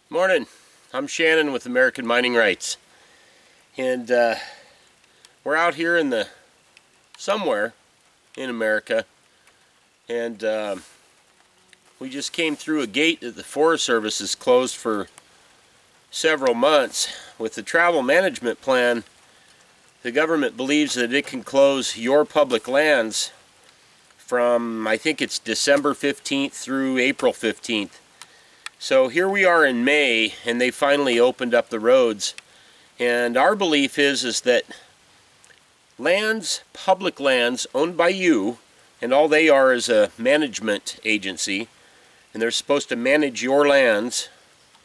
Morning, I'm Shannon with American Mining Rights, and we're out here in somewhere in America, and we just came through a gate that the Forest Service has closed for several months. With the travel management plan, the government believes that it can close your public lands from, I think it's December 15th through April 15th. So here we are in May, and they finally opened up the roads. And our belief is that lands, public lands owned by you, and all they are is a management agency, and they're supposed to manage your lands.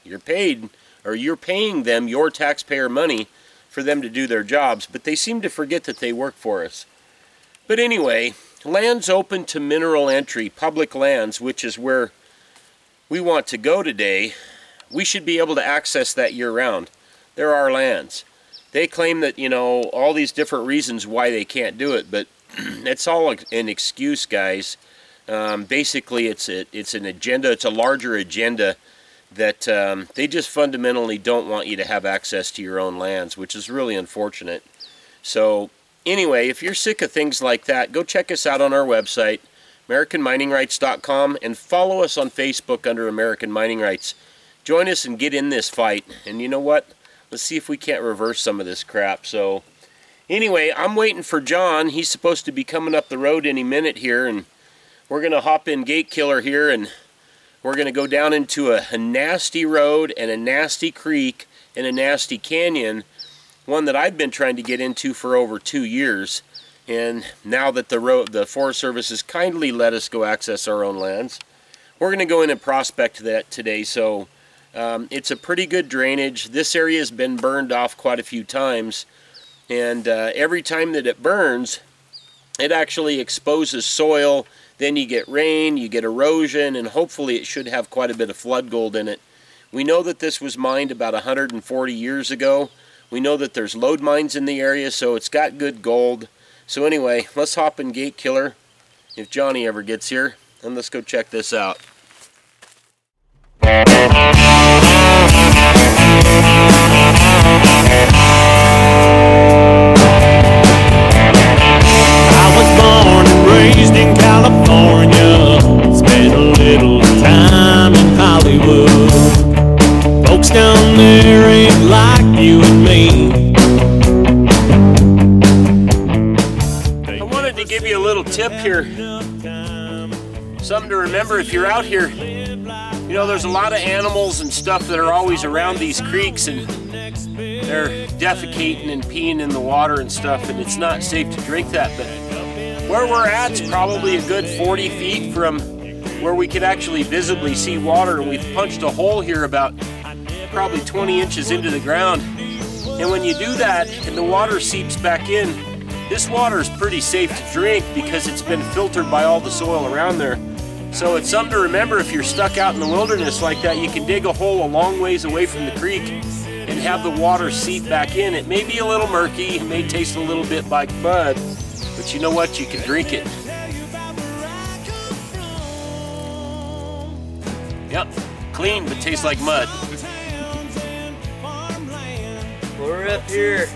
You're paying them your taxpayer money for them to do their jobs, but they seem to forget that they work for us. But anyway, lands open to mineral entry, public lands, which is where we want to go today, we should be able to access that year-round. They're our lands. They claim that, you know, all these different reasons why they can't do it, but it's all an excuse, guys. Basically, it's an agenda. It's a larger agenda that they just fundamentally don't want you to have access to your own lands, which is really unfortunate. So anyway, if you're sick of things like that, go check us out on our website, AmericanMiningRights.com, and follow us on Facebook under American Mining Rights. Join us and get in this fight. And you know what? Let's see if we can't reverse some of this crap. So anyway, I'm waiting for John. He's supposed to be coming up the road any minute here, and we're going to hop in Gate Killer here, and we're going to go down into a nasty road and a nasty creek and a nasty canyon, one that I've been trying to get into for over 2 years. And now that the Forest Service has kindly let us go access our own lands, we're going to go in and prospect that today. So it's a pretty good drainage. This area has been burned off quite a few times, and every time that it burns, it actually exposes soil. Then you get rain, you get erosion, and hopefully it should have quite a bit of flood gold in it. We know that this was mined about 140 years ago. We know that there's lode mines in the area, so it's got good gold. So anyway, let's hop in Gate Killer if Johnny ever gets here, and let's go check this out. I was born and raised in California, spent a little time in Hollywood. Folks down there ain't like you and me. Give you a little tip here, something to remember if you're out here. You know, there's a lot of animals and stuff that are always around these creeks, and they're defecating and peeing in the water and stuff, and it's not safe to drink that. But where we're at's probably a good 40 feet from where we could actually visibly see water, and we've punched a hole here about probably 20 inches into the ground. And when you do that and the water seeps back in, this water is pretty safe to drink because it's been filtered by all the soil around there. So it's something to remember if you're stuck out in the wilderness like that. You can dig a hole a long ways away from the creek and have the water seep back in. It may be a little murky, it may taste a little bit like mud, but you know what? You can drink it. Yep, clean but tastes like mud. We're up here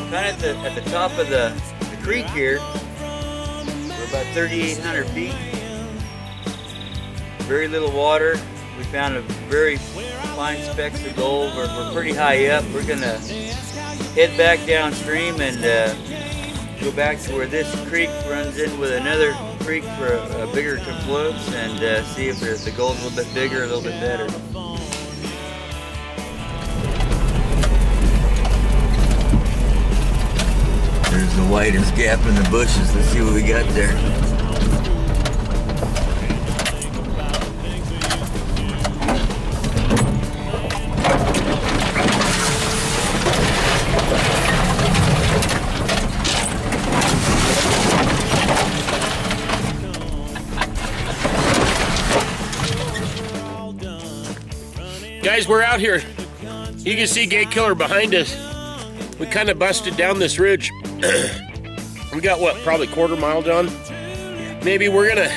kind of at the top of the creek here. We're about 3,800 feet. Very little water. We found a very fine specks of gold. We're pretty high up. We're gonna head back downstream and go back to where this creek runs in with another creek for a bigger confluence, and see if the gold's a little bit bigger, a little bit better. There's the widest gap in the bushes. Let's see what we got there. Guys, we're out here. You can see Gate Killer behind us. We kind of busted down this ridge. We got what, probably quarter mile done? Maybe we're gonna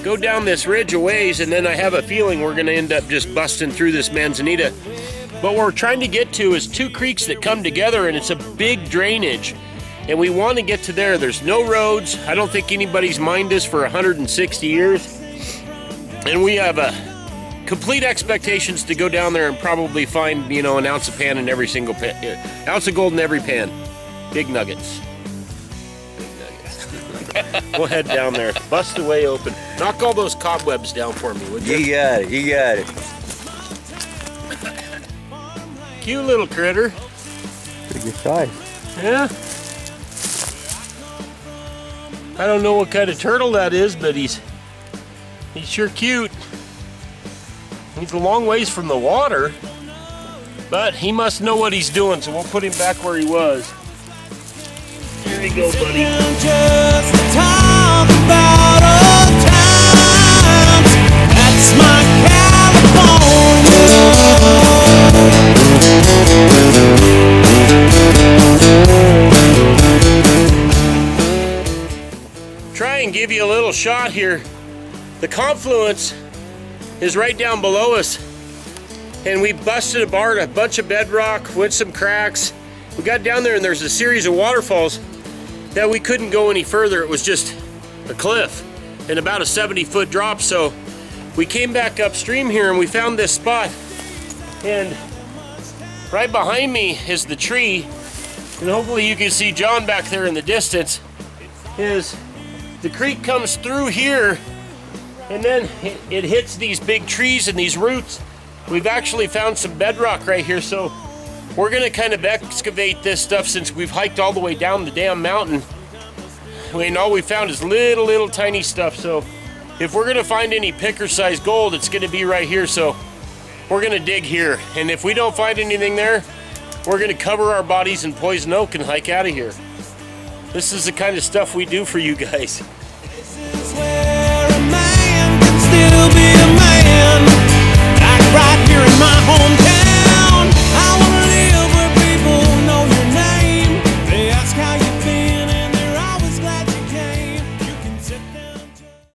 go down this ridge a ways, and then I have a feeling we're gonna end up just busting through this manzanita. But what we're trying to get to is two creeks that come together, and it's a big drainage. And we want to get to there. There's no roads. I don't think anybody's mined this for 160 years. And we have complete expectations to go down there and probably find, you know, an ounce of pan in every single pan, ounce of gold in every pan. Big nuggets. We'll head down there. Bust the way open. Knock all those cobwebs down for me, would you? You got it. You got it. Cute little critter. Pretty good size. Yeah. I don't know what kind of turtle that is, but he's sure cute. He's a long ways from the water, but he must know what he's doing, so we'll put him back where he was. Here you go, buddy. Just to talk about old times. That's my Try and give you a little shot here. The confluence is right down below us, and we busted apart a bunch of bedrock with some cracks. We got down there and there's a series of waterfalls that we couldn't go any further. It was just a cliff and about a 70-foot drop. So we came back upstream here and we found this spot, and right behind me is the tree, and hopefully you can see John back there in the distance. The creek comes through here, and then it hits these big trees and these roots. We've actually found some bedrock right here, so we're gonna kind of excavate this stuff since we've hiked all the way down the damn mountain. I mean, all we found is little tiny stuff, so if we're gonna find any picker-sized gold, it's gonna be right here, so we're gonna dig here. And if we don't find anything there, we're gonna cover our bodies in poison oak and hike out of here. This is the kind of stuff we do for you guys. This is where a man can still be a man, like right here in my home